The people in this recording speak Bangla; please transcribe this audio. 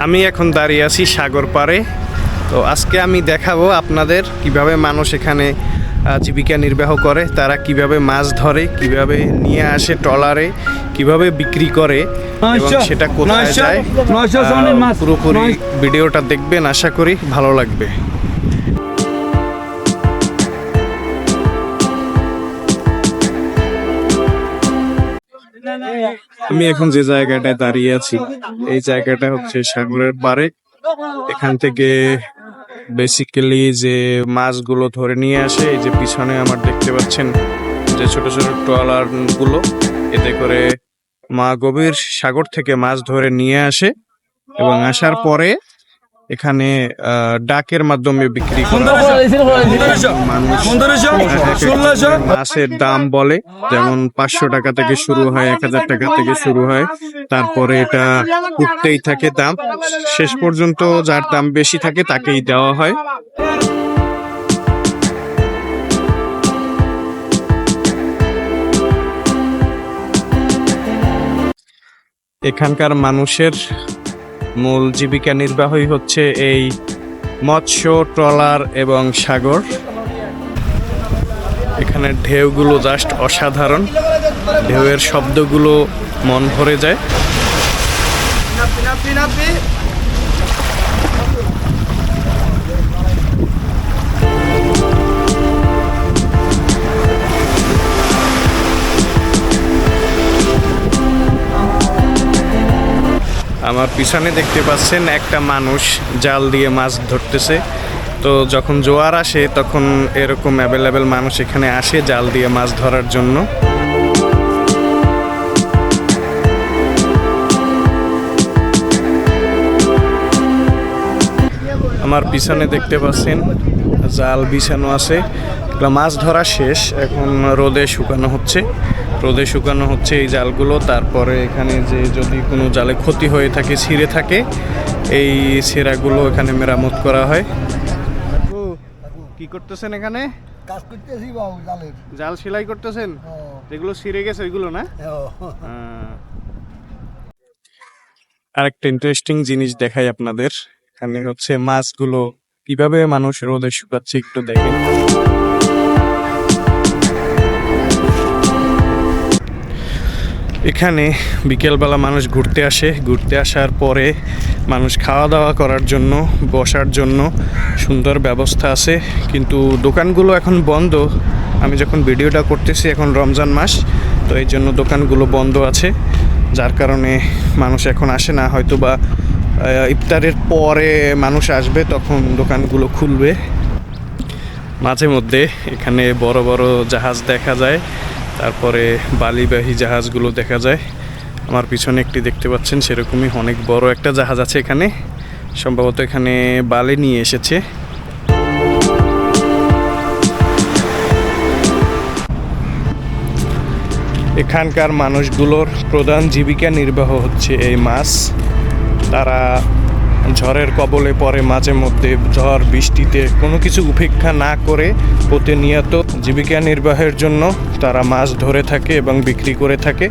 আমি এখন দাঁড়িয়ে আছি সাগর পাড়ে। তো আজকে আমি দেখাবো আপনাদের কিভাবে মানুষ এখানে জীবিকা নির্বাহ করে, তারা কিভাবে মাছ ধরে, কিভাবে নিয়ে আসে ট্রলারে, কিভাবে বিক্রি করে এবং সেটা কোথায় যায়। পুরোপুরি ভিডিওটা দেখবেন, আশা করি ভালো লাগবে। আমি এখন যে জায়গাটায় দাঁড়িয়ে আছি এই জায়গাটা হচ্ছে সাগরের পাড়ে। এখান থেকে বেসিক্যালি যে মাছগুলো ধরে নিয়ে আসে, এই যে পিছনে আমার দেখতে পাচ্ছেন যে ছোট ছোট ট্রলার গুলো, এতে করে মা গভীর সাগর থেকে মাছ ধরে নিয়ে আসে এবং আসার পরে এখানে ডাকের মাধ্যমে বিক্রি করা মাছের দাম বলে, যেমন 500 টাকা থেকে শুরু হয়, 1000 টাকা থেকে শুরু হয়। তারপরে এটা উঠতেই থাকে দাম, শেষ পর্যন্ত যার দাম বেশি থাকে তাকেই দেওয়া হয়। এখানকার মানুষের মূল জীবিকা নির্বাহই হচ্ছে এই মৎস্য, ট্রলার এবং সাগর। এখানে ঢেউগুলো জাস্ট অসাধারণ, ঢেউয়ের শব্দগুলো মন ভরে যায়। আমার পিছনে দেখতে পাচ্ছেন একটা মানুষ জাল দিয়ে মাছ ধরতেছে। তো যখন জোয়ার আসে তখন এরকম অ্যাভেলেবেল মানুষ এখানে আসে জাল দিয়ে মাছ ধরার জন্য। আমার পিছনে দেখতে পাচ্ছেন জাল বিছানো আছে, মাছ ধরা শেষ, এখন রোদে শুকানো হচ্ছে। রোদে শুকানো হচ্ছে এই জালগুলো। তারপরে এখানে যে যদি কোনো জালে ক্ষতি হয়ে থাকে, ছিঁড়ে থাকে, এই ছেঁড়াগুলো এখানে মেরামত করা হয়। কি করতেছেন এখানে? কাজ করতেছি বাবু, জালের জাল সেলাই করতেছেন? যেগুলো ছিঁড়ে গেছে ওইগুলো না? আরেকটা ইন্টারেস্টিং জিনিস দেখাই আপনাদের। এখানে হচ্ছে মাছগুলো কিভাবে মানুষ রোদে শুকাচ্ছে, একটু দেখেন। এখানে বিকেলবেলা মানুষ ঘুরতে আসে, ঘুরতে আসার পরে মানুষ খাওয়া দাওয়া করার জন্য, বসার জন্য সুন্দর ব্যবস্থা আছে। কিন্তু দোকানগুলো এখন বন্ধ। আমি যখন ভিডিওটা করতেছি এখন রমজান মাস, তো এই জন্য দোকানগুলো বন্ধ আছে, যার কারণে মানুষ এখন আসে না। হয়তো বা ইফতারের পরে মানুষ আসবে, তখন দোকানগুলো খুলবে। মাঝে মধ্যে এখানে বড় বড় জাহাজ দেখা যায়, তারপরে বালিবাহী জাহাজগুলো দেখা যায়। আমার পিছনে একটি দেখতে পাচ্ছেন, সেরকমই অনেক বড় একটা জাহাজ আছে এখানে, সম্ভবত এখানে বালি নিয়ে এসেছে। এখানকার মানুষগুলোর প্রধান জীবিকা নির্বাহ হচ্ছে এই মাছ। তারা ঝড়ের কবলে পড়ে, মাঝে মধ্যে ঝড় বৃষ্টিতে কোনো কিছু উপেক্ষা না করে প্রতিনিয়ত জীবিকা নির্বাহের জন্য তারা মাছ ধরে থাকে এবং বিক্রি করে থাকে।